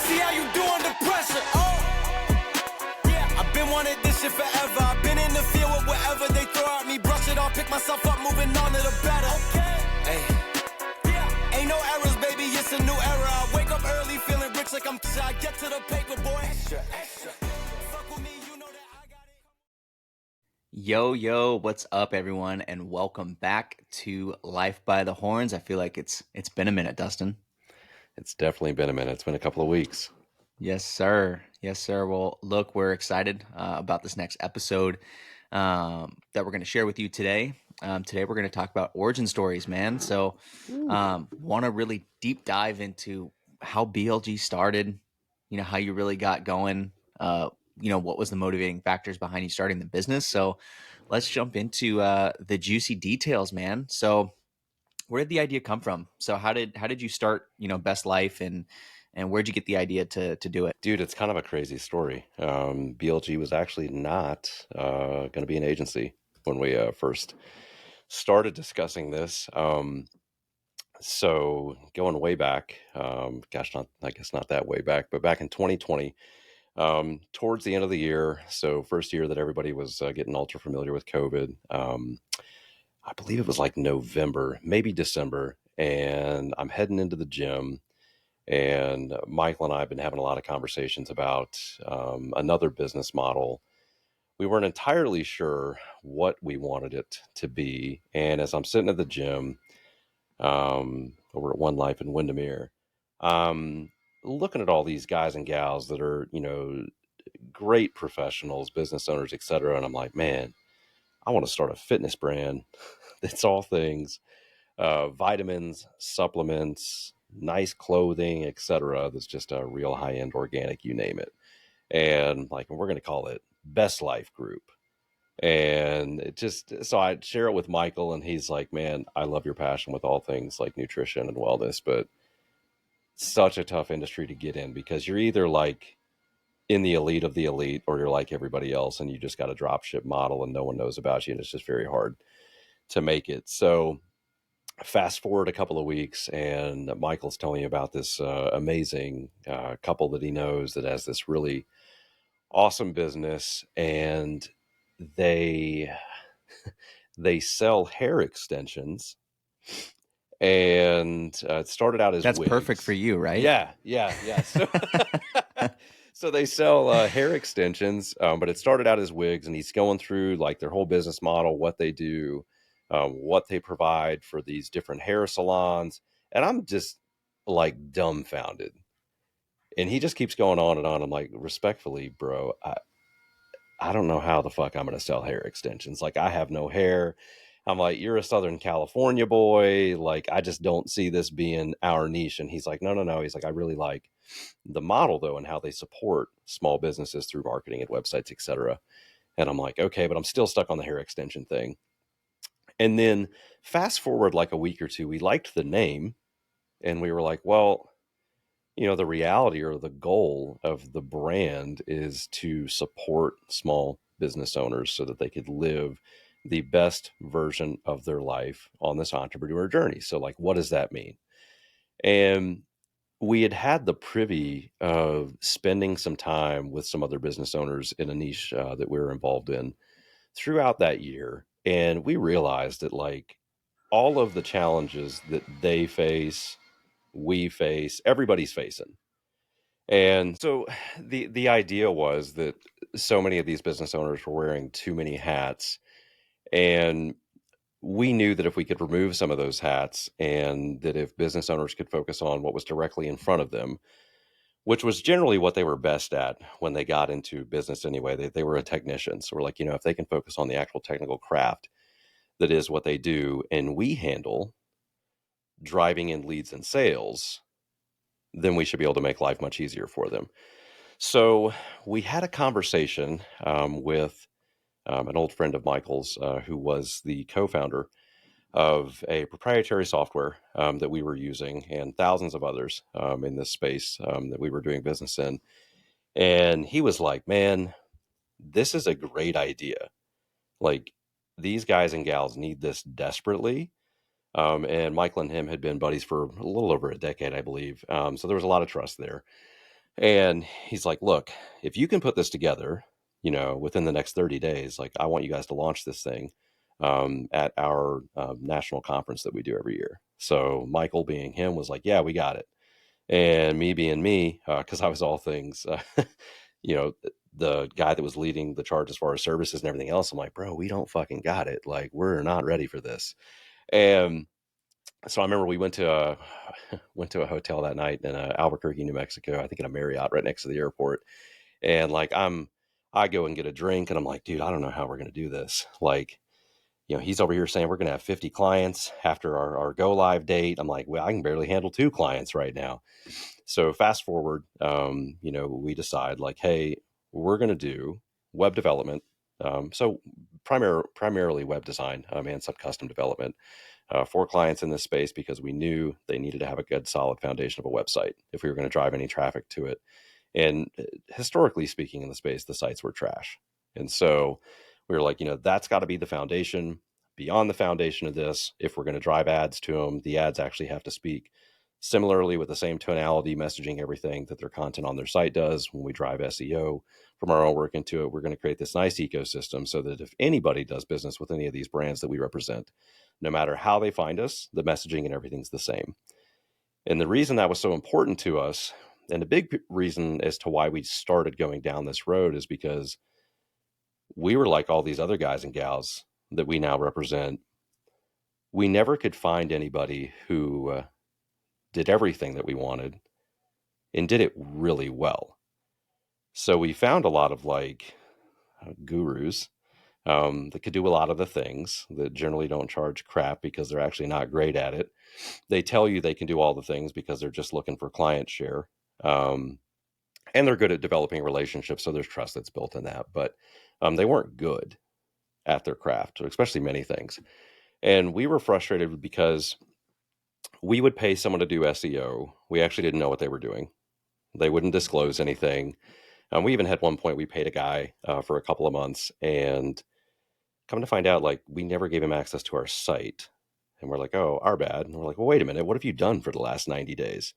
see how you do under pressure. Oh, yeah, I've been wanting this shit forever. I've been in the field with whatever they throw at me. Brush it off, pick myself up, moving on to the better. Okay. Hey. Yeah. Ain't no errors, baby, it's a new era. I wake up early, feeling rich like I'm I get to the paper, boy. Extra. Fuck with me, you know that I got it. Yo, what's up, everyone, and welcome back to Life by the Horns. I feel like it's been a minute, Dustin. It's definitely been a minute. It's been a couple of weeks. Yes, sir. Well, look, we're excited about this next episode that we're going to share with you today. Today, we're going to talk about origin stories, man. So, want to really deep dive into how BLG started, how you really got going, what was the motivating factors behind you starting the business. So let's jump into the juicy details, man. So where did the idea come from? So how did you start, Best Life, and where'd you get the idea to do it? Dude, it's kind of a crazy story. BLG was actually not going to be an agency when we first started discussing this. So going way back, I guess not that way back, but back in 2020, towards the end of the year, so first year that everybody was getting ultra familiar with COVID, I believe it was like November, maybe December, and I'm heading into the gym, and Michael and I have been having a lot of conversations about another business model. We weren't entirely sure what we wanted it to be, and as I'm sitting at the gym over at One Life in Windermere, looking at all these guys and gals that are, great professionals, business owners, etc. And I'm like, man, I want to start a fitness brand that's all things vitamins, supplements, nice clothing, etc. That's just a real high-end organic, you name it. And we're going to call it Best Life Group. And so I share it with Michael, and he's like, man, I love your passion with all things like nutrition and wellness, but such a tough industry to get in because you're either like in the elite of the elite, or you're like everybody else and you just got a drop ship model and no one knows about you, and it's just very hard to make it. So fast forward a couple of weeks, and Michael's telling me about this amazing couple that he knows that has this really awesome business, and they sell hair extensions. And it started out as That's wigs. perfect for you, right? Yeah. So they sell hair extensions, but it started out as wigs, and he's going through like their whole business model, what they do, what they provide for these different hair salons. And I'm just like dumbfounded. And he just keeps going on and on. I'm like, respectfully, bro, I don't know how the fuck I'm going to sell hair extensions. Like, I have no hair. I'm like, you're a Southern California boy. Like, I just don't see this being our niche. And he's like, no. He's like, I really like the model though, and how they support small businesses through marketing and websites, etc. And I'm like, okay, but I'm still stuck on the hair extension thing. And then fast forward like a week or two, we liked the name, and we were like, well, the reality or the goal of the brand is to support small business owners so that they could live the best version of their life on this entrepreneur journey. So like, what does that mean? And we had the privy of spending some time with some other business owners in a niche that we were involved in throughout that year. And we realized that like all of the challenges that they face, we face, everybody's facing. And so the idea was that so many of these business owners were wearing too many hats. And we knew that if we could remove some of those hats, and that if business owners could focus on what was directly in front of them, which was generally what they were best at when they got into business anyway, they were a technician. So we're like, if they can focus on the actual technical craft, that is what they do, and we handle driving in leads and sales, then we should be able to make life much easier for them. So we had a conversation with an old friend of Michael's who was the co-founder of a proprietary software that we were using, and thousands of others in this space that we were doing business in. And he was like, man, this is a great idea. Like, these guys and gals need this desperately. And Michael and him had been buddies for a little over a decade, I believe. So there was a lot of trust there. And he's like, look, if you can put this together, within the next 30 days, like I want you guys to launch this thing at our national conference that we do every year. So Michael being him was like, yeah, we got it. And me being me, because I was all things, you know, the guy that was leading the charge as far as services and everything else. I'm like, bro, we don't fucking got it. Like, we're not ready for this. And so I remember we went to a went to a hotel that night in Albuquerque, New Mexico. I think in a Marriott right next to the airport. And like I go and get a drink, and I'm like, dude, I don't know how we're gonna do this. Like, he's over here saying we're gonna have 50 clients after our go live date. I'm like, well, I can barely handle 2 clients right now. So fast forward, we decide like, hey, we're gonna do web development. So primarily web design and some custom development for clients in this space, because we knew they needed to have a good solid foundation of a website if we were going to drive any traffic to it. And historically speaking, in the space, the sites were trash. And so we were like, that's got to be the foundation. Beyond the foundation of this, if we're going to drive ads to them, the ads actually have to speak similarly with the same tonality, messaging, everything that their content on their site does. When we drive SEO from our own work into it, we're going to create this nice ecosystem so that if anybody does business with any of these brands that we represent, no matter how they find us, the messaging and everything's the same. And the reason that was so important to us, and a big reason as to why we started going down this road, is because we were like all these other guys and gals that we now represent. We never could find anybody who did everything that we wanted and did it really well. So we found a lot of like gurus that could do a lot of the things that generally don't charge crap because they're actually not great at it. They tell you they can do all the things because they're just looking for client share. And they're good at developing relationships, so there's trust that's built in that. But they weren't good at their craft, especially many things. And we were frustrated because we would pay someone to do SEO. We actually didn't know what they were doing. They wouldn't disclose anything. We even had one point we paid a guy for a couple of months, and come to find out, like, we never gave him access to our site. And we're like, oh, our bad. And we're like, well, wait a minute. What have you done for the last 90 days?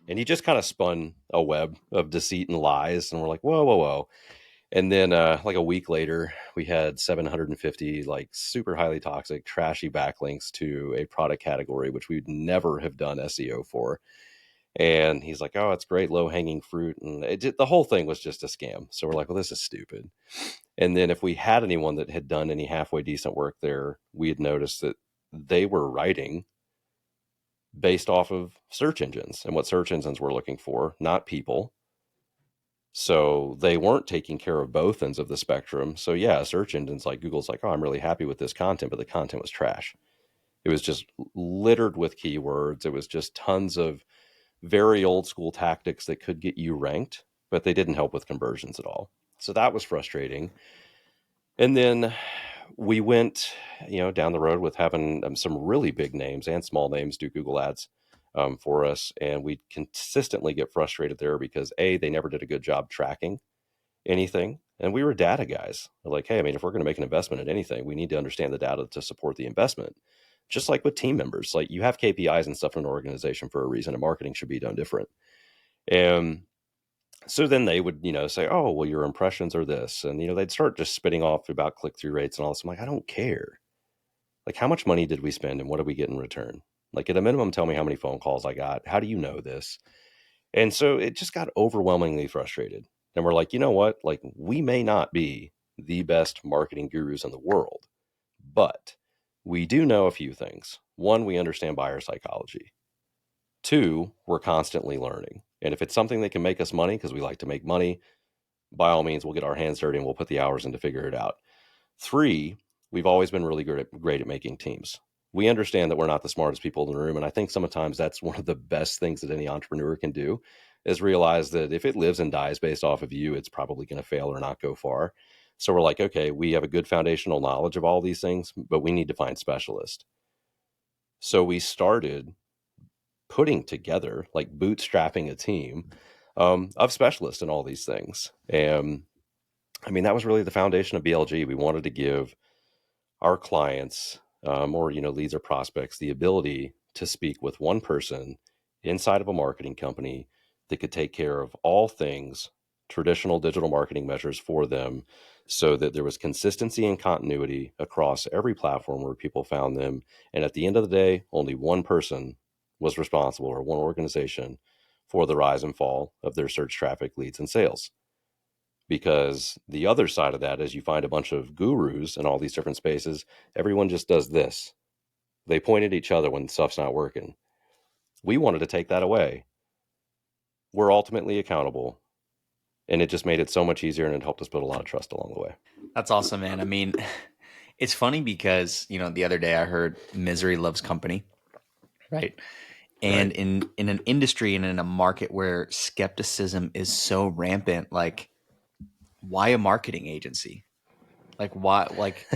And he just kind of spun a web of deceit and lies. And we're like, whoa, whoa, whoa. And then like a week later, we had 750 like super highly toxic, trashy backlinks to a product category, which we'd never have done SEO for. And he's like, oh, it's great, low hanging fruit. And the whole thing was just a scam. So we're like, well, this is stupid. And then if we had anyone that had done any halfway decent work there, we had noticed that they were writing based off of search engines and what search engines were looking for, not people. So they weren't taking care of both ends of the spectrum. So yeah, search engines like Google's like, oh, I'm really happy with this content, but the content was trash. It was just littered with keywords. It was just tons of very old school tactics that could get you ranked, but they didn't help with conversions at all. So that was frustrating. And then we went, down the road with having some really big names and small names do Google ads for us. And we consistently get frustrated there because they never did a good job tracking anything. And we were data guys. We're like, hey, if we're going to make an investment in anything, we need to understand the data to support the investment. Just like with team members, like you have KPIs and stuff in an organization for a reason, and marketing should be done different. And so then they would, say, oh, well, your impressions are this. And, they'd start just spitting off about click-through rates and all this. I'm like, I don't care. Like, how much money did we spend and what did we get in return? Like, at a minimum, tell me how many phone calls I got. How do you know this? And so it just got overwhelmingly frustrated. And we're like, you know what? Like, we may not be the best marketing gurus in the world, but we do know a few things. One, we understand buyer psychology. Two, we're constantly learning. And if it's something that can make us money, because we like to make money, by all means, we'll get our hands dirty and we'll put the hours in to figure it out. Three, we've always been really great at making teams. We understand that we're not the smartest people in the room. And I think sometimes that's one of the best things that any entrepreneur can do, is realize that if it lives and dies based off of you, it's probably going to fail or not go far. So we're like, okay, we have a good foundational knowledge of all these things, but we need to find specialists. So we started putting together, like bootstrapping a team of specialists in all these things. And that was really the foundation of BLG. We wanted to give our clients or, leads or prospects the ability to speak with one person inside of a marketing company that could take care of all things traditional digital marketing measures for them, so that there was consistency and continuity across every platform where people found them. And at the end of the day, only one person was responsible, or one organization, for the rise and fall of their search traffic, leads, and sales. Because the other side of that is you find a bunch of gurus in all these different spaces. Everyone just does this. They point at each other when stuff's not working. We wanted to take that away. We're ultimately accountable. And it just made it so much easier, and it helped us build a lot of trust along the way. That's awesome, man. I mean, it's funny because, the other day I heard misery loves company, right? And Right. in an industry and in a market where skepticism is so rampant, like, why a marketing agency? Like, why? Like,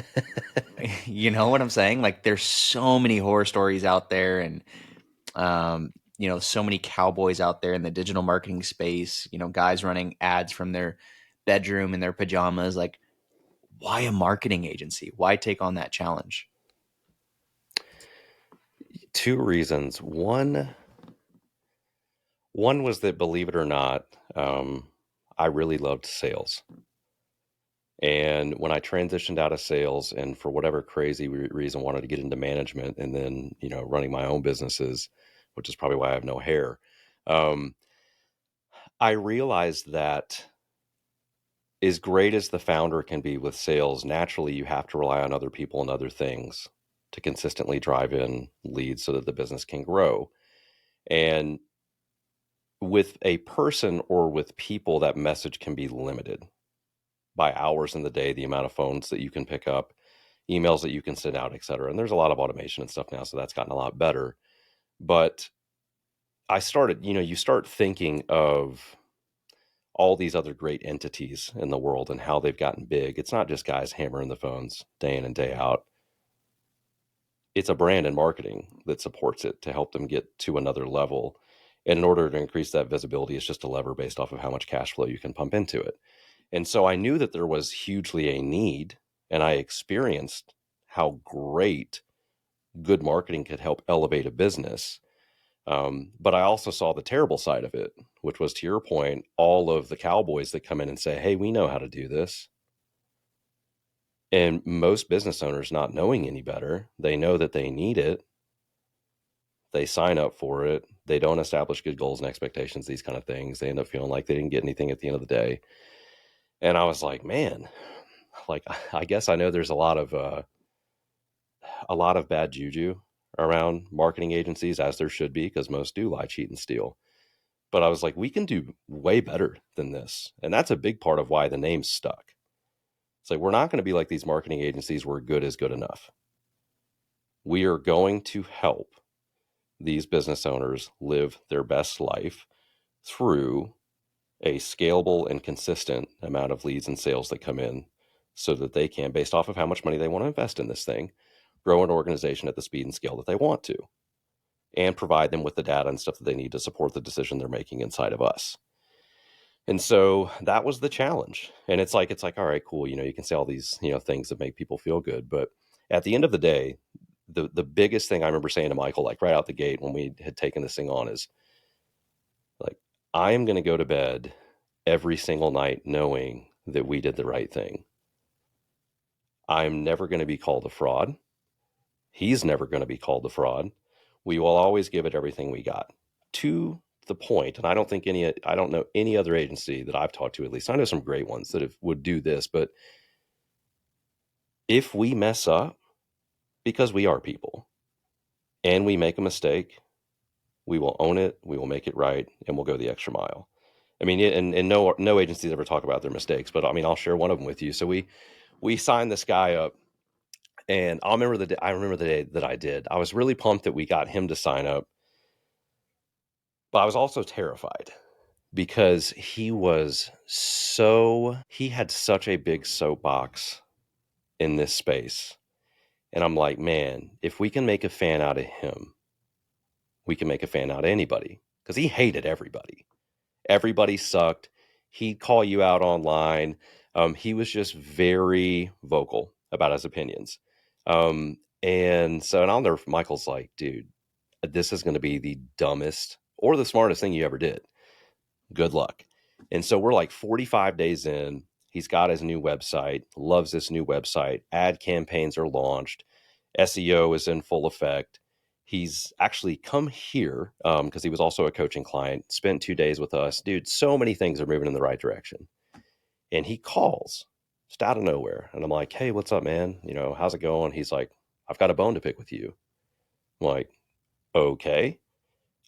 you know what I'm saying? Like, there's so many horror stories out there, and so many cowboys out there in the digital marketing space. Guys running ads from their bedroom in their pajamas. Like, why a marketing agency? Why take on that challenge? Two reasons. One was that, believe it or not, I really loved sales. And when I transitioned out of sales, and for whatever crazy reason wanted to get into management, and then, running my own businesses, which is probably why I have no hair, um, I realized that as great as the founder can be with sales, naturally you have to rely on other people and other things to consistently drive in leads so that the business can grow. And with a person or with people, that message can be limited by hours in the day, the amount of phones that you can pick up, emails that you can send out, et cetera. And there's a lot of automation and stuff now, so that's gotten a lot better. But I started, you start thinking of all these other great entities in the world and how they've gotten big. It's not just guys hammering the phones day in and day out. It's a brand and marketing that supports it to help them get to another level. And in order to increase that visibility, it's just a lever based off of how much cash flow you can pump into it. And so I knew that there was hugely a need, and I experienced how great good marketing could help elevate a business. But I also saw the terrible side of it, which was, to your point, all of the cowboys that come in and say, hey, we know how to do this. And most business owners, not knowing any better, they know that they need it. They sign up for it. They don't establish good goals and expectations, these kind of things. They end up feeling like they didn't get anything at the end of the day. And I was like, man, like, I guess I know there's a lot of bad juju around marketing agencies, as there should be, because most do lie, cheat, and steal. But I was like, we can do way better than this. And that's a big part of why the name stuck. It's like, we're not going to be like these marketing agencies where good is good enough. We are going to help these business owners live their best life through a scalable and consistent amount of leads and sales that come in, so that they can, based off of how much money they want to invest in this thing, grow an organization at the speed and scale that they want to, and provide them with the data and stuff that they need to support the decision they're making inside of us. And so that was the challenge. And it's like, all right, cool. You can say all these, things that make people feel good. But at the end of the day, the biggest thing I remember saying to Michael, like right out the gate when we had taken this thing on, is like, I am going to go to bed every single night knowing that we did the right thing. I'm never going to be called a fraud. He's never going to be called a fraud. We will always give it everything we got, to the point. And I don't know any other agency that I've talked to, at least. I know some great ones that would do this, but if we mess up, because we are people, and we make a mistake, we will own it, we will make it right, and we'll go the extra mile. I mean, and no agencies ever talk about their mistakes, but I mean, I'll share one of them with you. So we signed this guy up, and I remember the day that I did. I was really pumped that we got him to sign up, but I was also terrified, because he had such a big soapbox in this space. And I'm like, man, if we can make a fan out of him, we can make a fan out of anybody, because he hated everybody. Everybody sucked. He'd call you out online. He was just very vocal about his opinions. And I'll never, Michael's like, dude, this is going to be the dumbest or the smartest thing you ever did. Good luck. And so we're like 45 days in. He's got his new website, loves this new website. Ad campaigns are launched. SEO is in full effect. He's actually come here because he was also a coaching client, spent 2 days with us. Dude, so many things are moving in the right direction. And he calls just out of nowhere. And I'm like, hey, what's up, man? You know, how's it going? He's like, I've got a bone to pick with you. I'm like, okay.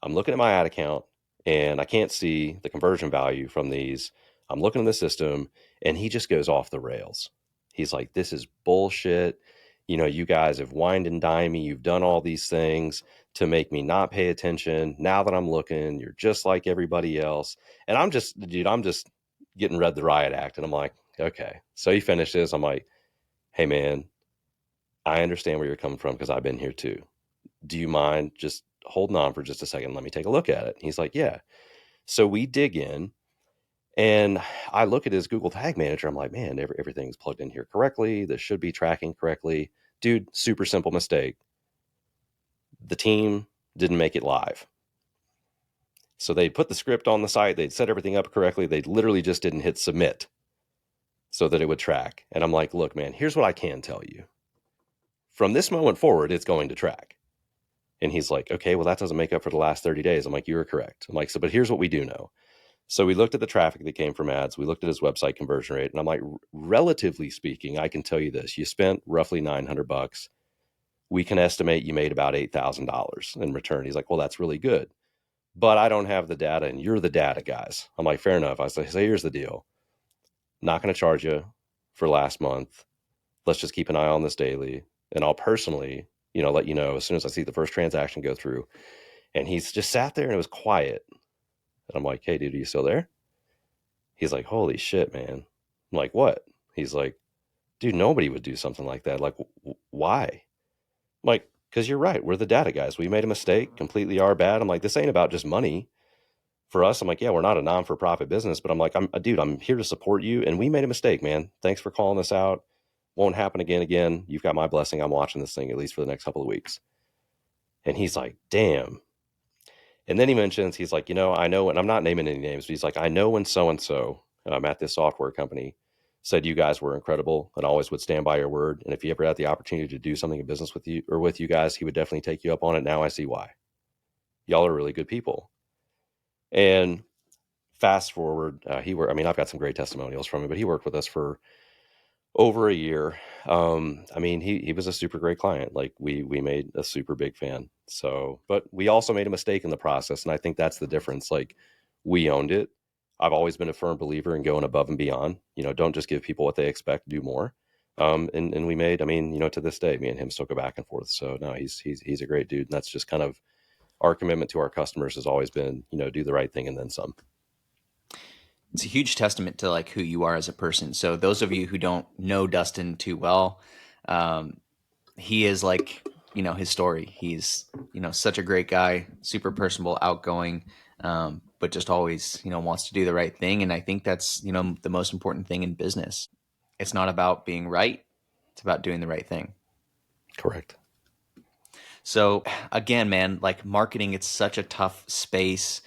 I'm looking at my ad account and I can't see the conversion value from these. I'm looking in the system and he just goes off the rails. He's like, this is bullshit. You know, you guys have wined and dined me. You've done all these things to make me not pay attention. Now that I'm looking, you're just like everybody else. And I'm just getting read the riot act. And I'm like, okay. So he finishes. I'm like, hey, man, I understand where you're coming from because I've been here too. Do you mind just holding on for just a second? Let me take a look at it. He's like, yeah. So we dig in and I look at his Google Tag Manager. I'm like, man, everything's plugged in here correctly. This should be tracking correctly. Dude, super simple mistake. The team didn't make it live. So they put the script on the site. They'd set everything up correctly. They literally just didn't hit submit so that it would track. And I'm like, look, man, here's what I can tell you. From this moment forward, it's going to track. And he's like, okay, well, that doesn't make up for the last 30 days. I'm like, you were correct. I'm like, so, but here's what we do know. So we looked at the traffic that came from ads. We looked at his website conversion rate. And I'm like, relatively speaking, I can tell you this. You spent roughly $900. We can estimate you made about $8,000 in return. He's like, well, that's really good. But I don't have the data and you're the data guys. I'm like, fair enough. I say, here's the deal. Not going to charge you for last month. Let's just keep an eye on this daily. And I'll personally, let you know as soon as I see the first transaction go through. And he's just sat there and it was quiet. And I'm like, hey, dude, are you still there? He's like, holy shit, man. I'm like, what? He's like, dude, nobody would do something like that. Like, why? I'm like, because you're right. We're the data guys. We made a mistake, completely our bad. I'm like, this ain't about just money. For us, I'm like, yeah, we're not a non-for-profit business, but I'm like, dude, I'm here to support you. And we made a mistake, man. Thanks for calling us out. Won't happen again. You've got my blessing. I'm watching this thing at least for the next couple of weeks. And he's like, damn. And then he mentions, he's like, I know, and I'm not naming any names, but he's like, I know when so-and-so at this software company said you guys were incredible and always would stand by your word. And if he ever had the opportunity to do something in business with you or with you guys, he would definitely take you up on it. Now I see why. Y'all are really good people. And fast forward, I've got some great testimonials from him, but he worked with us for over a year. He was a super great client. Like we made a super big fan. So, but we also made a mistake in the process. And I think that's the difference. Like we owned it. I've always been a firm believer in going above and beyond, don't just give people what they expect, do more. And we made, to this day, me and him still go back and forth. So no, he's a great dude. And that's just kind of our commitment to our customers has always been, do the right thing and then some. It's a huge testament to like who you are as a person. So those of you who don't know Dustin too well, he is like, his story. He's, such a great guy, super personable, outgoing, but just always, wants to do the right thing. And I think that's, the most important thing in business. It's not about being right. It's about doing the right thing. Correct. So again, man, like marketing, it's such a tough space.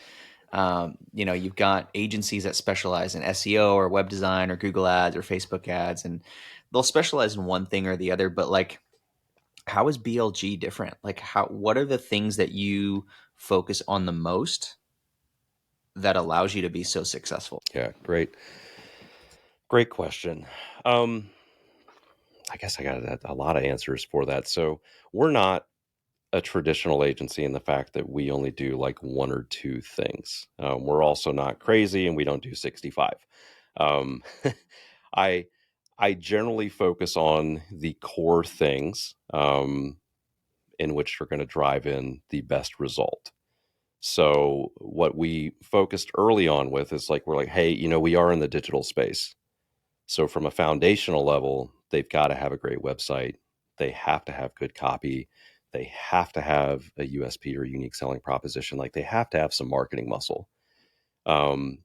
You've got agencies that specialize in SEO or web design or Google ads or Facebook ads, and they'll specialize in one thing or the other. But like, how is BLG different? Like what are the things that you focus on the most that allows you to be so successful? Yeah. Great question. I guess I got a lot of answers for that. So we're not a traditional agency in the fact that we only do like one or two things. We're also not crazy and we don't do 65. Um, I generally focus on the core things in which are going to drive in the best result. So what we focused early on with is like, we're like, hey, we are in the digital space. So from a foundational level, they've got to have a great website. They have to have good copy. They have to have a USP or unique selling proposition. Like they have to have some marketing muscle. And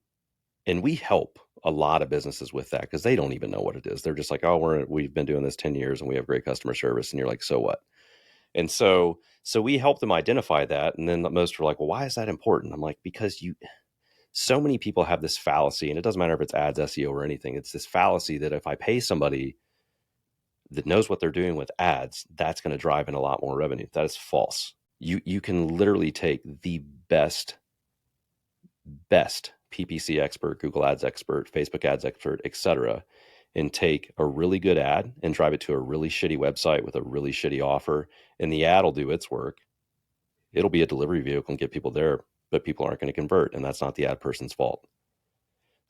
we help a lot of businesses with that because they don't even know what it is. They're just like, oh, we've been doing this 10 years and we have great customer service. And you're like, so what? And so we help them identify that. And then most are like, well, why is that important? I'm like, because so many people have this fallacy, and it doesn't matter if it's ads, SEO, or anything. It's this fallacy that if I pay somebody that knows what they're doing with ads, that's going to drive in a lot more revenue. That is false. You can literally take the best PPC expert, Google Ads expert, Facebook ads expert, etc., and take a really good ad and drive it to a really shitty website with a really shitty offer, and the ad will do its work. It'll be a delivery vehicle and get people there, but people aren't going to convert, and that's not the ad person's fault.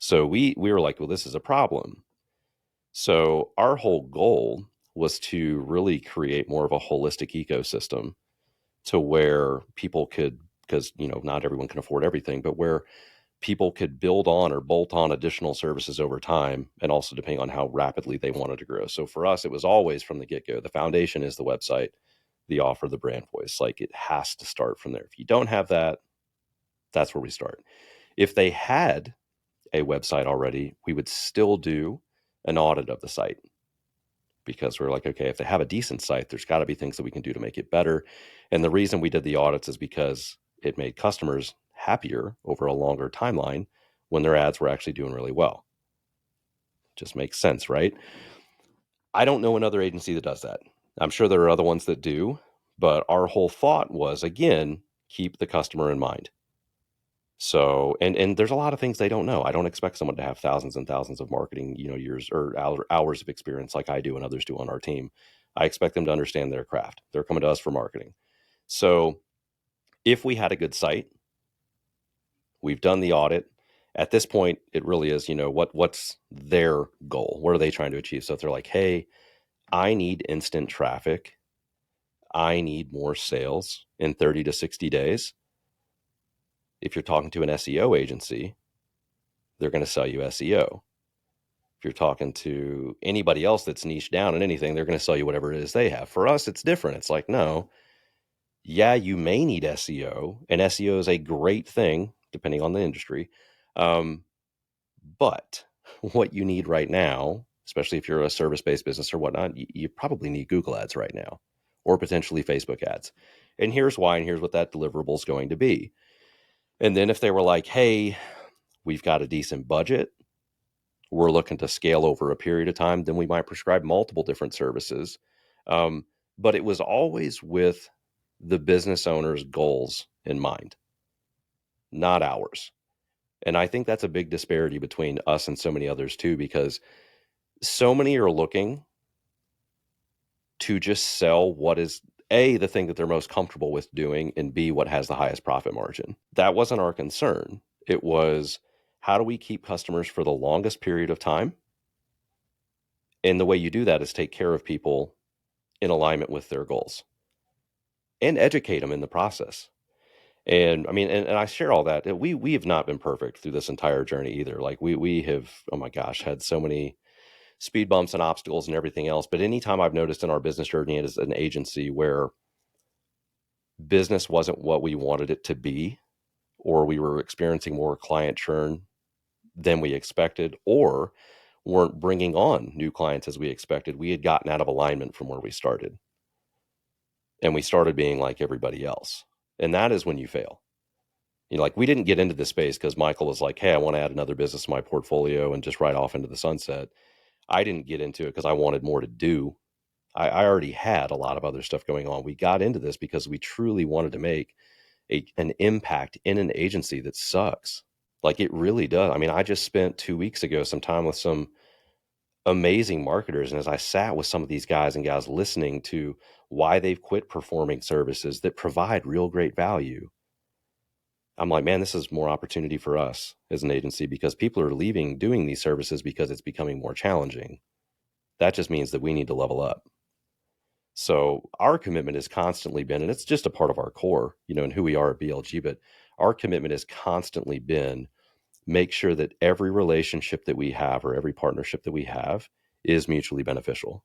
So we were like, well, this is a problem. So our whole goal was to really create more of a holistic ecosystem to where people could, because not everyone can afford everything, but where people could build on or bolt on additional services over time, and also depending on how rapidly they wanted to grow. So for us, it was always from the get-go. The foundation is the website, the offer, the brand voice. Like, it has to start from there. If you don't have that, that's where we start. If they had a website already, we would still do an audit of the site, because we're like, okay, if they have a decent site, there's got to be things that we can do to make it better. And the reason we did the audits is because it made customers happier over a longer timeline when their ads were actually doing really well. Just makes sense, right? I don't know another agency that does that. I'm sure there are other ones that do, but our whole thought was, again, keep the customer in mind. So, and there's a lot of things they don't know. I don't expect someone to have thousands and thousands of marketing, years or hours of experience like I do and others do on our team. I expect them to understand their craft. They're coming to us for marketing. So if we had a good site, we've done the audit. At this point, it really is, what's their goal? What are they trying to achieve? So if they're like, hey, I need instant traffic, I need more sales in 30 to 60 days. If you're talking to an SEO agency, they're going to sell you SEO. If you're talking to anybody else that's niched down in anything, they're going to sell you whatever it is they have. For us, it's different. It's like, no, yeah, you may need SEO, and SEO is a great thing, depending on the industry. But what you need right now, especially if you're a service-based business or whatnot, you probably need Google ads right now, or potentially Facebook ads. And here's why, and here's what that deliverable is going to be. And then if they were like, hey, we've got a decent budget, we're looking to scale over a period of time, then we might prescribe multiple different services. But it was always with the business owner's goals in mind, not ours. And I think that's a big disparity between us and so many others too, because so many are looking to just sell what is A, the thing that they're most comfortable with doing, and B, what has the highest profit margin. That wasn't our concern. It was, how do we keep customers for the longest period of time? And the way you do that is take care of people in alignment with their goals and educate them in the process. And I mean, and I share all that. We have not been perfect through this entire journey either. Like we have, oh my gosh, had so many speed bumps and obstacles and everything else. But anytime I've noticed in our business journey as an agency where business wasn't what we wanted it to be, or we were experiencing more client churn than we expected, or weren't bringing on new clients as we expected, we had gotten out of alignment from where we started. And we started being like everybody else. And that is when you fail. Like, we didn't get into this space because Michael was like, hey, I want to add another business to my portfolio and just ride off into the sunset. I didn't get into it because I wanted more to do. I already had a lot of other stuff going on. We got into this because we truly wanted to make an impact in an agency that sucks. Like, it really does. I mean, I just spent 2 weeks ago some time with some amazing marketers. And as I sat with some of these guys and gals listening to why they've quit performing services that provide real great value, I'm like, man, this is more opportunity for us as an agency, because people are leaving doing these services because it's becoming more challenging. That just means that we need to level up. So our commitment has constantly been, and it's just a part of our core, and who we are at BLG, but our commitment has constantly been, make sure that every relationship that we have or every partnership that we have is mutually beneficial.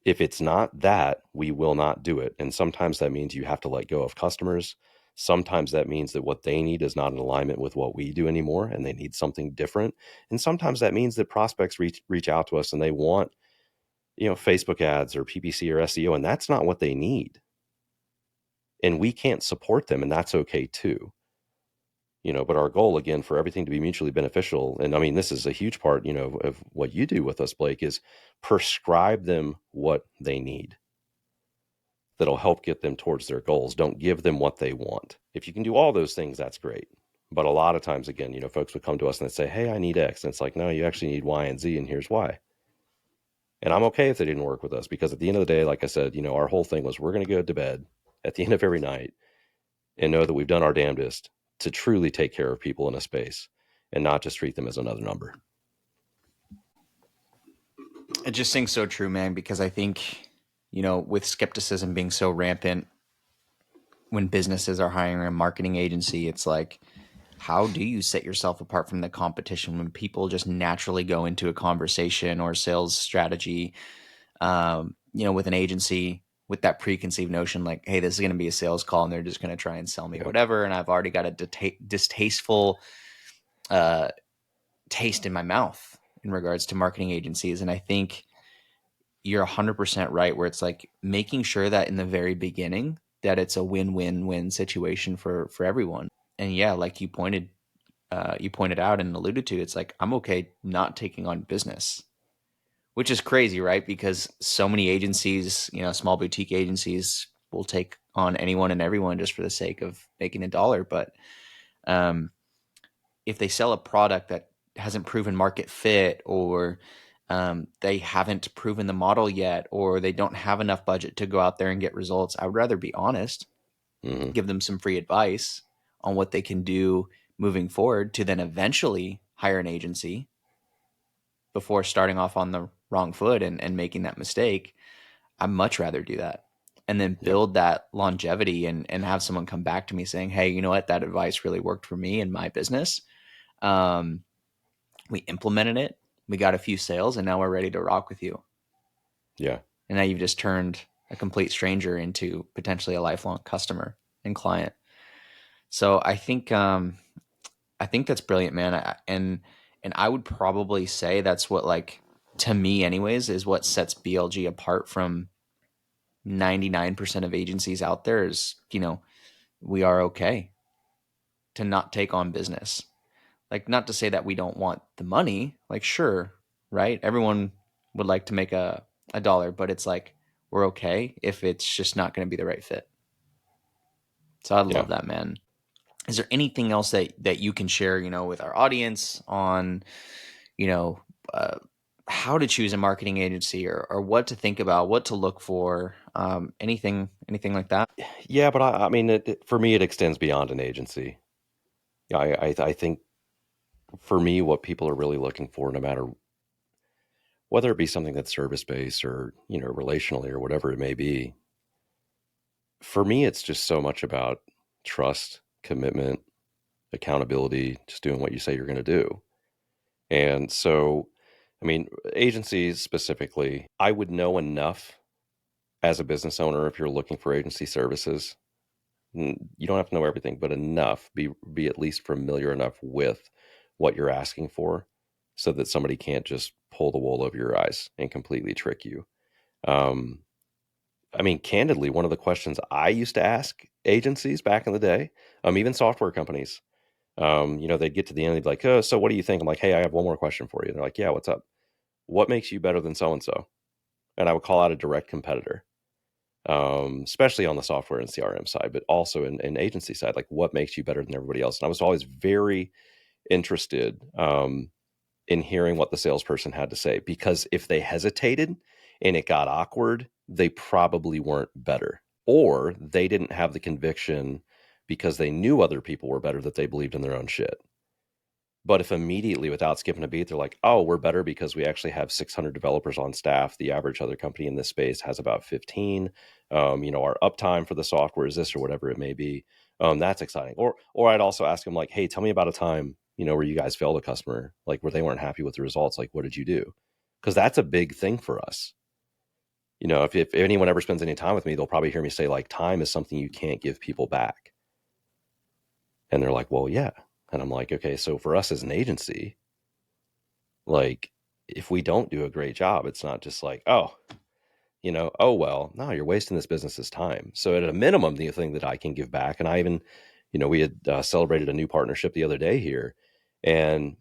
If it's not that, we will not do it. And sometimes that means you have to let go of customers. Sometimes that means that what they need is not in alignment with what we do anymore, and they need something different. And sometimes that means that prospects reach out to us and they want, Facebook ads or PPC or SEO, and that's not what they need. And we can't support them, and that's okay too. But our goal, again, for everything to be mutually beneficial, and I mean, this is a huge part, of what you do with us, Blake, is prescribe them what they need that'll help get them towards their goals. Don't give them what they want. If you can do all those things, that's great. But a lot of times, again, folks would come to us and they'd say, hey, I need X. And it's like, no, you actually need Y and Z, and here's why. And I'm okay if they didn't work with us, because at the end of the day, like I said, our whole thing was we're going to go to bed at the end of every night and know that we've done our damnedest to truly take care of people in a space and not just treat them as another number. It just seems so true, man, because I think, with skepticism being so rampant when businesses are hiring a marketing agency, it's like, how do you set yourself apart from the competition when people just naturally go into a conversation or sales strategy, with an agency with that preconceived notion, like, hey, this is going to be a sales call and they're just going to try and sell me whatever. And I've already got a distasteful taste in my mouth in regards to marketing agencies. And I think you're 100% right, where it's like making sure that in the very beginning that it's a win-win-win situation for everyone. And yeah, like you pointed out and alluded to, it's like, I'm okay not taking on business, which is crazy, right? Because so many agencies, small boutique agencies will take on anyone and everyone just for the sake of making a dollar. But if they sell a product that hasn't proven market fit, or they haven't proven the model yet, or they don't have enough budget to go out there and get results, I would rather be honest, give them some free advice on what they can do moving forward to then eventually hire an agency before starting off on the wrong foot and making that mistake. I'd much rather do that and then build that longevity and have someone come back to me saying, hey, you know what, that advice really worked for me and my business. We implemented it, we got a few sales, and now we're ready to rock with you. Yeah. And now you've just turned a complete stranger into potentially a lifelong customer and client. So I think that's brilliant, man. And I would probably say that's what, like, to me anyways, is what sets BLG apart from 99% of agencies out there is, we are okay to not take on business. Like, not to say that we don't want the money, like, sure, right? Everyone would like to make a dollar, but it's like, we're okay if it's just not going to be the right fit. So I love that, man. Is there anything else that you can share, with our audience on, how to choose a marketing agency, or what to think about, what to look for, anything like that? Yeah, but I mean, for me, it extends beyond an agency. I think for me, what people are really looking for, no matter whether it be something that's service-based or, relationally or whatever it may be, for me, it's just so much about trust, commitment, accountability, just doing what you say you're going to do. And so, I mean, agencies specifically, I would know enough as a business owner, if you're looking for agency services, you don't have to know everything, but enough, be at least familiar enough with what you're asking for, so that somebody can't just pull the wool over your eyes and completely trick you. I mean, candidly, one of the questions I used to ask agencies back in the day, even software companies, they'd get to the end, they'd be like, oh, so what do you think? I'm like, hey, I have one more question for you. And they're like, yeah, what's up? What makes you better than so-and-so? And I would call out a direct competitor, especially on the software and CRM side, but also in agency side, like, what makes you better than everybody else? And I was always very interested in hearing what the salesperson had to say, because if they hesitated and it got awkward, they probably weren't better, or they didn't have the conviction because they knew other people were better, that they believed in their own shit. But if immediately, without skipping a beat, they're like, oh, we're better because we actually have 600 developers on staff. The average other company in this space has about 15. Our uptime for the software is this, or whatever it may be. That's exciting. Or I'd also ask them, like, hey, tell me about a time, where you guys failed a customer, like where they weren't happy with the results. Like, what did you do? Because that's a big thing for us. If anyone ever spends any time with me, they'll probably hear me say, like, time is something you can't give people back. And they're like, well, yeah. And I'm like, okay, so for us as an agency, like, if we don't do a great job, it's not just like, oh, well, no, you're wasting this business's time. So at a minimum, the thing that I can give back, and I even, we had celebrated a new partnership the other day here. And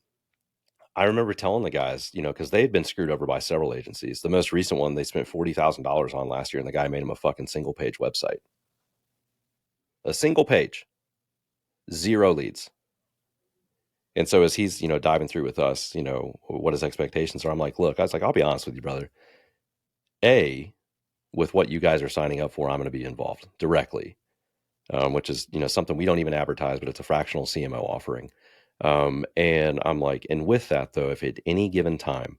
I remember telling the guys, because they had been screwed over by several agencies. The most recent one they spent $40,000 on last year, and the guy made them a fucking single page website. A single page, 0 leads. And so as he's, diving through with us, what his expectations are, I'm like, look, I was like, I'll be honest with you, brother. With what you guys are signing up for, I'm going to be involved directly, which is, something we don't even advertise, but it's a fractional CMO offering. And I'm like, and with that though, if at any given time,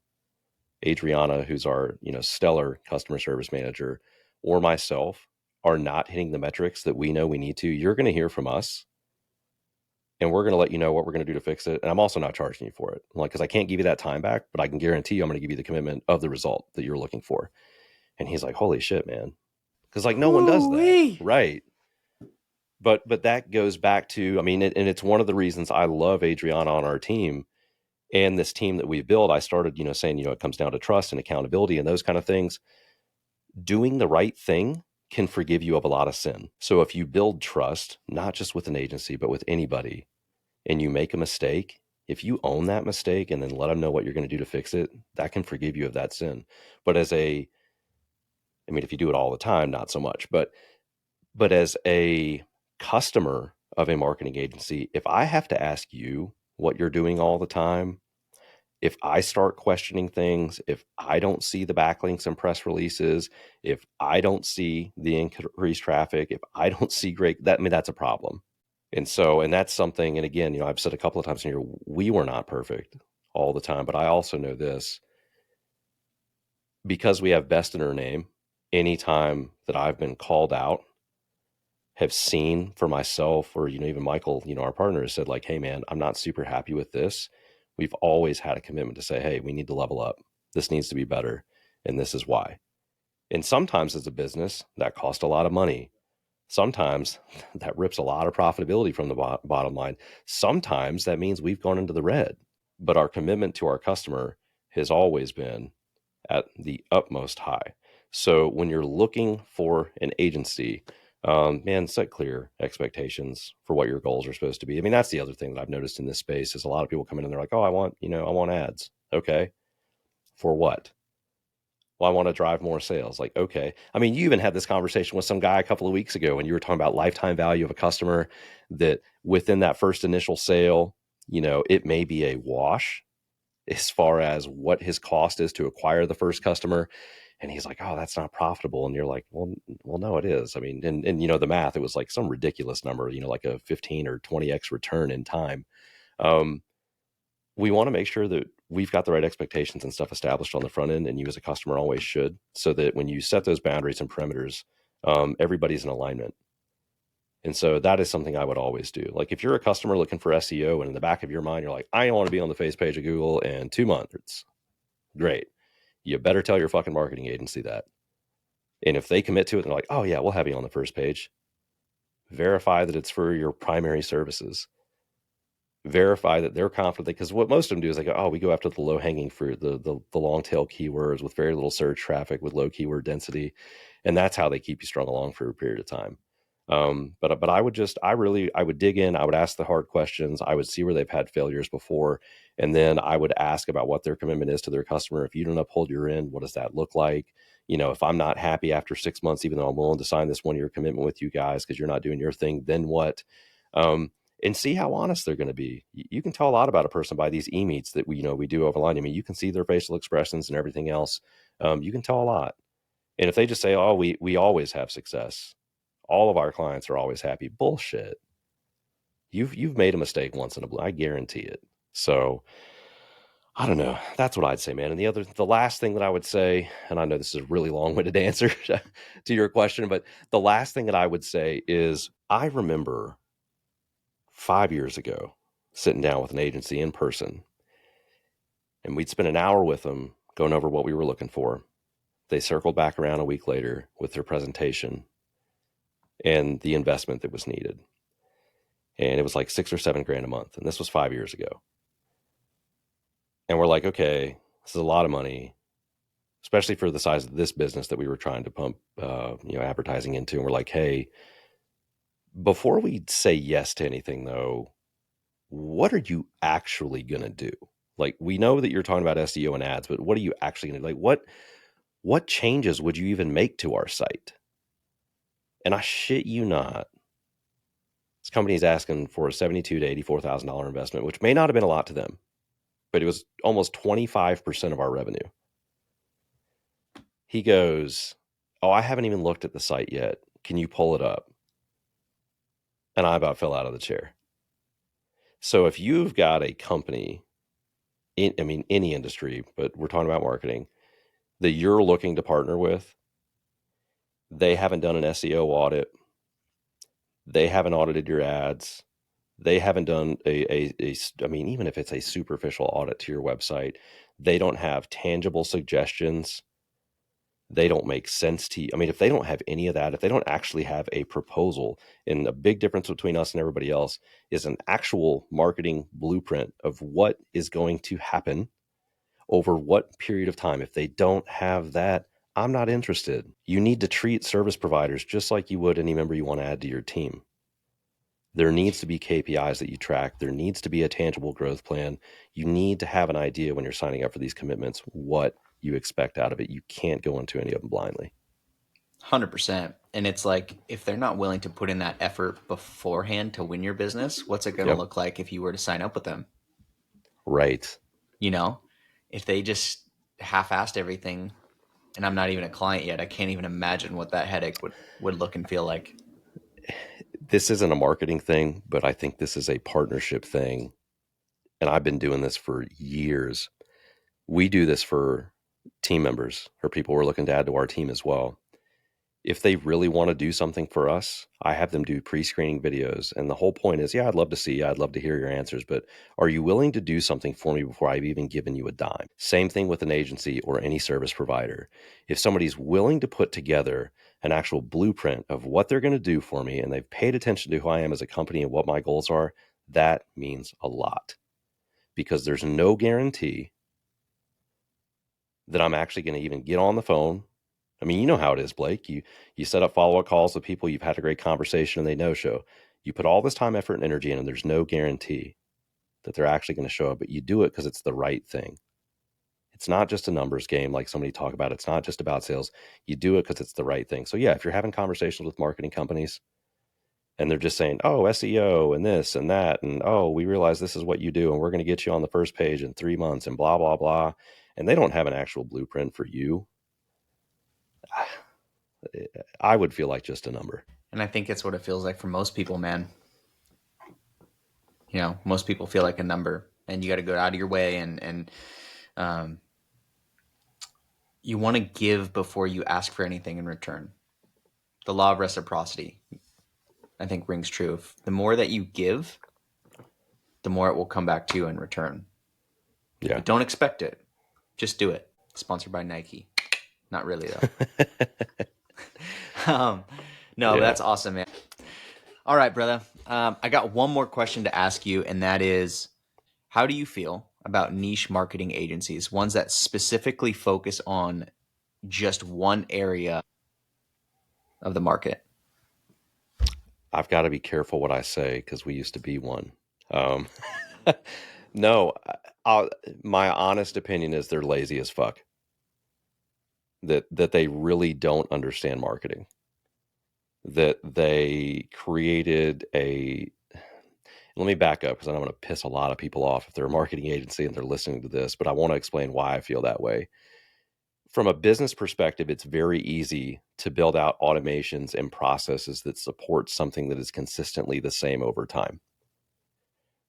Adriana, who's our, stellar customer service manager, or myself are not hitting the metrics that we know we need to, you're going to hear from us. And we're going to let you know what we're going to do to fix it. And I'm also not charging you for it. I'm like, because I can't give you that time back, but I can guarantee you I'm going to give you the commitment of the result that you're looking for. And he's like, holy shit, man. Because like no one does that. Right. But that goes back to, and it's one of the reasons I love Adriana on our team and this team that we've built. I started, saying, it comes down to trust and accountability and those kind of things. Doing the right thing can forgive you of a lot of sin. So if you build trust, not just with an agency, but with anybody, and you make a mistake, if you own that mistake and then let them know what you're going to do to fix it, that can forgive you of that sin. But if you do it all the time, not so much. But as a customer of a marketing agency, if I have to ask you what you're doing all the time, if I start questioning things, if I don't see the backlinks and press releases, if I don't see the increased traffic, if I don't see that's a problem. And that's something, and again, I've said a couple of times in here, we were not perfect all the time, but I also know this, because we have best in our name, anytime that I've been called out, have seen for myself, or, even Michael, our partner, has said like, hey man, I'm not super happy with this. We've always had a commitment to say, hey, we need to level up. This needs to be better. And this is why. And sometimes as a business, that costs a lot of money. Sometimes that rips a lot of profitability from the bottom line. Sometimes that means we've gone into the red, but our commitment to our customer has always been at the utmost high. So when you're looking for an agency, set clear expectations for what your goals are supposed to be. That's the other thing that I've noticed in this space is a lot of people come in and they're like, oh, I want ads. Okay. For what? Well, I want to drive more sales. Like, okay. You even had this conversation with some guy a couple of weeks ago when you were talking about lifetime value of a customer, that within that first initial sale, it may be a wash as far as what his cost is to acquire the first customer. And he's like, oh, that's not profitable. And you're like, well, no, it is. And the math, it was like some ridiculous number, like a 15 or 20x return in time. We want to make sure that we've got the right expectations and stuff established on the front end, and you as a customer always should, so that when you set those boundaries and perimeters, everybody's in alignment. And so that is something I would always do. Like if you're a customer looking for SEO and in the back of your mind, you're like, I want to be on the face page of Google in 2 months. Great. You better tell your fucking marketing agency that. And if they commit to it, they're like, oh yeah, we'll have you on the first page. Verify that it's for your primary services. Verify that they're confident, because what most of them do is they go, oh, we go after the low hanging fruit, the long tail keywords with very little search traffic, with low keyword density. And that's how they keep you strung along for a period of time. But I would dig in. I would ask the hard questions. I would see where they've had failures before. And then I would ask about what their commitment is to their customer. If you don't uphold your end, what does that look like? If I'm not happy after 6 months, even though I'm willing to sign this 1-year commitment with you guys, because you're not doing your thing, then what? And see how honest they're going to be. You can tell a lot about a person by these e-meets that we do overline. You can see their facial expressions and everything else. You can tell a lot. And if they just say, oh, we always have success, all of our clients are always happy, bullshit. You've made a mistake once in a blue. I guarantee it. So I don't know. That's what I'd say, man. And the last thing that I would say, and I know this is a really long-winded answer to your question, but the last thing that I would say is I remember 5 years ago sitting down with an agency in person, and we'd spent an hour with them going over what we were looking for. They circled back around a week later with their presentation and the investment that was needed. And it was like $6 or $7 grand a month. And this was 5 years ago. And we're like, okay, this is a lot of money, especially for the size of this business that we were trying to pump, advertising into. And we're like, hey, Before we say yes to anything, though, what are you actually going to do? Like, we know that you're talking about SEO and ads, but what are you actually going to do? Like, what changes would you even make to our site? And I shit you not, this company is asking for a $72,000 to $84,000 investment, which may not have been a lot to them, but it was almost 25% of our revenue. He goes, "Oh, I haven't even looked at the site yet. Can you pull it up?" And I about fell out of the chair. So if you've got a company, any industry, but we're talking about marketing, that you're looking to partner with, they haven't done an SEO audit, they haven't audited your ads, they haven't done even if it's a superficial audit to your website, they don't have tangible suggestions, they don't make sense to you. I mean, if they don't have any of that, if they don't actually have a proposal, and a big difference between us and everybody else is an actual marketing blueprint of what is going to happen over what period of time. If they don't have that, I'm not interested. You need to treat service providers just like you would any member you want to add to your team. There needs to be KPIs that you track. There needs to be a tangible growth plan. You need to have an idea when you're signing up for these commitments, what you expect out of it. You can't go into any of them blindly. 100%. And it's like, if they're not willing to put in that effort beforehand to win your business, what's it going to look like if you were to sign up with them? Right. You know, if they just half-assed everything, and I'm not even a client yet, I can't even imagine what that headache would look and feel like. This isn't a marketing thing, but I think this is a partnership thing. And I've been doing this for years. We do this for team members or people we're looking to add to our team as well. If they really want to do something for us, I have them do pre-screening videos. And the whole point is, I'd love to see you. I'd love to hear your answers, but are you willing to do something for me before I've even given you a dime? Same thing with an agency or any service provider. If somebody's willing to put together an actual blueprint of what they're going to do for me, and they've paid attention to who I am as a company and what my goals are, that means a lot, because there's no guarantee that I'm actually going to even get on the phone. I mean, you know how it is, Blake. You set up follow-up calls with people, you've had a great conversation, and they no-show. You put all this time, effort, and energy in, and there's no guarantee that they're actually going to show up, but you do it because it's the right thing. It's not just a numbers game like somebody talked about. It's not just about sales. You do it because it's the right thing. So yeah, if you're having conversations with marketing companies and they're just saying, oh, SEO and this and that, and oh, we realize this is what you do, and we're going to get you on the first page in 3 months and blah, blah, blah, and they don't have an actual blueprint for you, I would feel like just a number. And I think it's what it feels like for most people, man. You know, most people feel like a number, and you got to go out of your way and you want to give before you ask for anything in return. The law of reciprocity, I think, rings true. The more that you give, the more it will come back to you in return. Yeah. But don't expect it. Just do it. Sponsored by Nike. Not really, though. No, that's awesome, man. All right, brother. I got one more question to ask you, and that is, how do you feel about niche marketing agencies, ones that specifically focus on just one area of the market? I've got to be careful what I say because we used to be one. No, my honest opinion is they're lazy as fuck. That they really don't understand marketing. That they created a... Let me back up because I'm going to piss a lot of people off if they're a marketing agency and they're listening to this, but I want to explain why I feel that way. From a business perspective, it's very easy to build out automations and processes that support something that is consistently the same over time.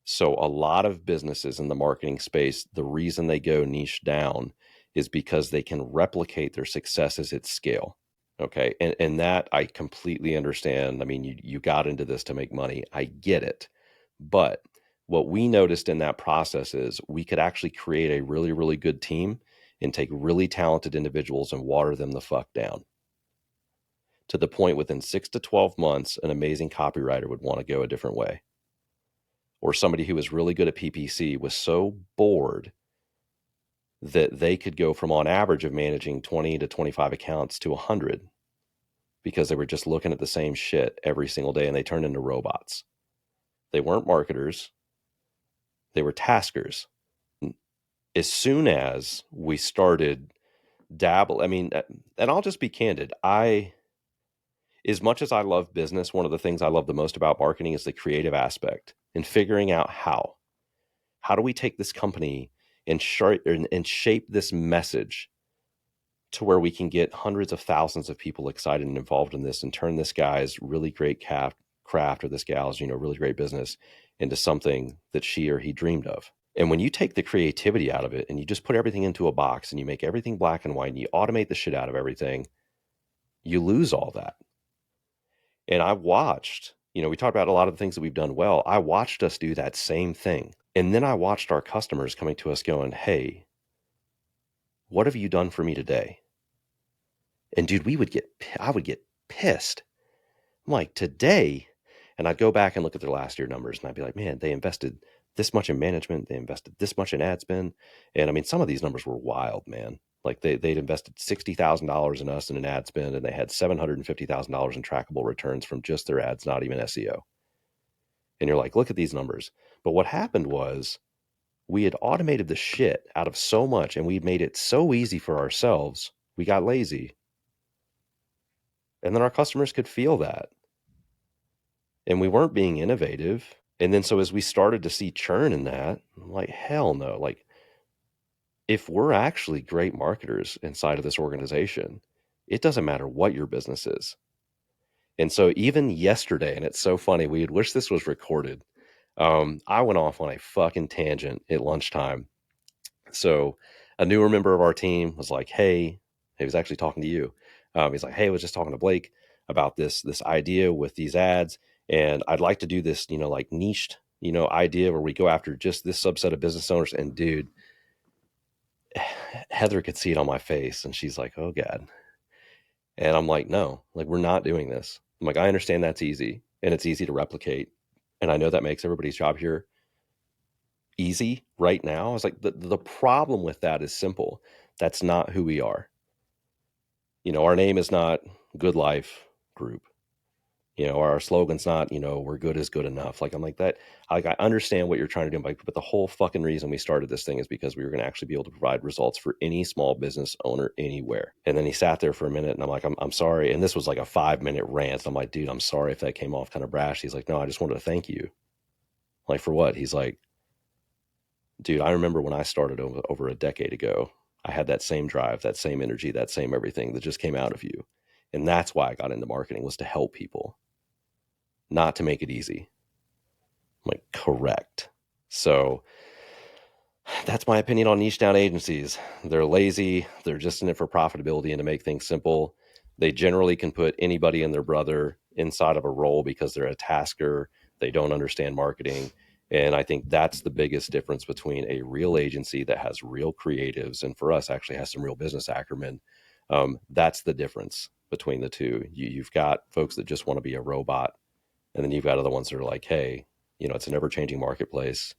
So a lot of businesses in the marketing space, the reason they go niche down is because they can replicate their successes at scale. Okay. And that I completely understand. I mean, you got into this to make money. I get it. But what we noticed in that process is we could actually create a really, really good team and take really talented individuals and water them the fuck down to the point within 6 to 12 months, an amazing copywriter would want to go a different way. Or somebody who was really good at PPC was so bored that they could go from on average of managing 20 to 25 accounts to 100 because they were just looking at the same shit every single day, and they turned into robots. They weren't marketers. They were taskers. As soon as we started and I'll just be candid. As much as I love business, one of the things I love the most about marketing is the creative aspect and figuring out how. How do we take this company and shape this message to where we can get hundreds of thousands of people excited and involved in this, and turn this guy's really great craft or this gal's, really great business into something that she or he dreamed of. And when you take the creativity out of it and you just put everything into a box and you make everything black and white and you automate the shit out of everything, you lose all that. And I watched, we talked about a lot of the things that we've done well. I watched us do that same thing. And then I watched our customers coming to us going, hey, what have you done for me today? And dude, I would get pissed. I'm like, today? And I'd go back and look at their last year numbers and I'd be like, man, they invested this much in management. They invested this much in ad spend. And I mean, some of these numbers were wild, man. Like they'd invested $60,000 in us in an ad spend, and they had $750,000 in trackable returns from just their ads, not even SEO. And you're like, look at these numbers. But what happened was we had automated the shit out of so much, and we'd made it so easy for ourselves. We got lazy. And then our customers could feel that. And we weren't being innovative. And then so as we started to see churn in that, I'm like, hell no. Like, if we're actually great marketers inside of this organization, it doesn't matter what your business is. And so even yesterday, and it's so funny, we had wished this was recorded. I went off on a fucking tangent at lunchtime. So a newer member of our team was like, hey, he was actually talking to you. He's like, hey, I was just talking to Blake about this idea with these ads. And I'd like to do this, like niched, idea where we go after just this subset of business owners. And dude, Heather could see it on my face, and she's like, oh God. And I'm like, no, like, we're not doing this. I'm like, I understand that's easy and it's easy to replicate. And I know that makes everybody's job here easy right now. I was like, the problem with that is simple. That's not who we are. Our name is not Good Life Group. Our slogan's not, we're good is good enough. Like, I'm like that. Like, I understand what you're trying to do, but the whole fucking reason we started this thing is because we were going to actually be able to provide results for any small business owner anywhere. And then he sat there for a minute, and I'm like, I'm sorry. And this was like a 5-minute rant. I'm like, dude, I'm sorry if that came off kind of brash. He's like, no, I just wanted to thank you. Like, for what? He's like, dude, I remember when I started over a decade ago, I had that same drive, that same energy, that same everything that just came out of you. And that's why I got into marketing, was to help people, not to make it easy. I'm like, correct. So that's my opinion on niche down agencies. They're lazy. They're just in it for profitability and to make things simple. They generally can put anybody and their brother inside of a role because they're a tasker. They don't understand marketing. And I think that's the biggest difference between a real agency that has real creatives, and for us actually has some real business acumen. That's the difference between the two. You've got folks that just want to be a robot, and then you've got other ones that are like, hey, it's an ever-changing marketplace.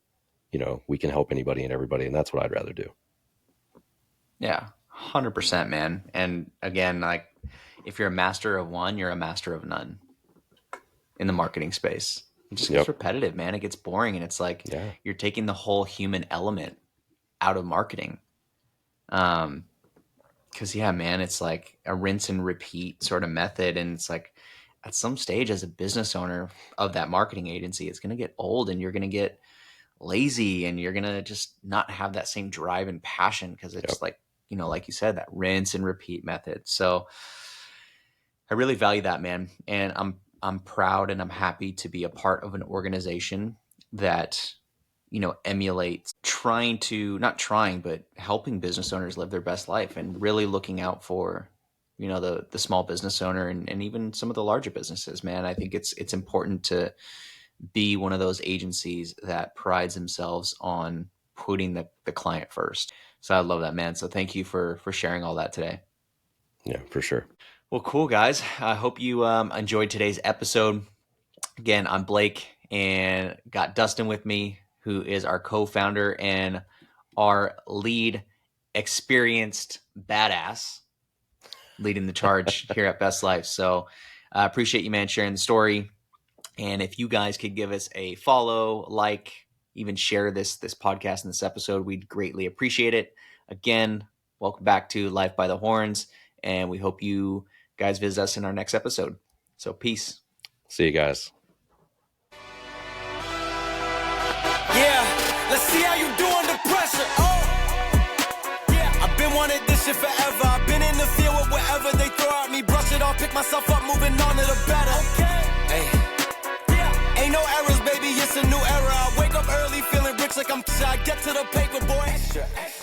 We can help anybody and everybody, and that's what I'd rather do. Yeah, 100%, man. And again, like, if you're a master of one, you're a master of none in the marketing space. It just gets repetitive, man. It gets boring, and it's like you're taking the whole human element out of marketing. Because man, it's like a rinse and repeat sort of method, and it's like at some stage as a business owner of that marketing agency, it's going to get old, and you're going to get lazy, and you're going to just not have that same drive and passion, because it's like, like you said, that rinse and repeat method. So I really value that, man. And I'm proud and I'm happy to be a part of an organization that, emulates but helping business owners live their best life, and really looking out for, the small business owner, and even some of the larger businesses, man. I think it's important to be one of those agencies that prides themselves on putting the client first. So I love that, man. So thank you for sharing all that today. Yeah, for sure. Well, cool, guys. I hope you enjoyed today's episode. Again, I'm Blake, and got Dustin with me, who is our co-founder and our lead experienced badass. leading the charge here at Best Life. So I appreciate you, man, sharing the story. And if you guys could give us a follow, like, even share this podcast and this episode, we'd greatly appreciate it. Again, welcome back to Life by the Horns, and we hope you guys visit us in our next episode. So peace. See you guys. Yeah, let's see how you do under pressure. Oh, yeah, I've been wanting this shit forever. I've been in the field with whatever they throw at me. Brush it off, pick myself up, moving on to the better. Okay. Hey. Ain't no errors, baby, it's a new era. I wake up early feeling rich like I'm I get to the paper, boy. Extra, extra.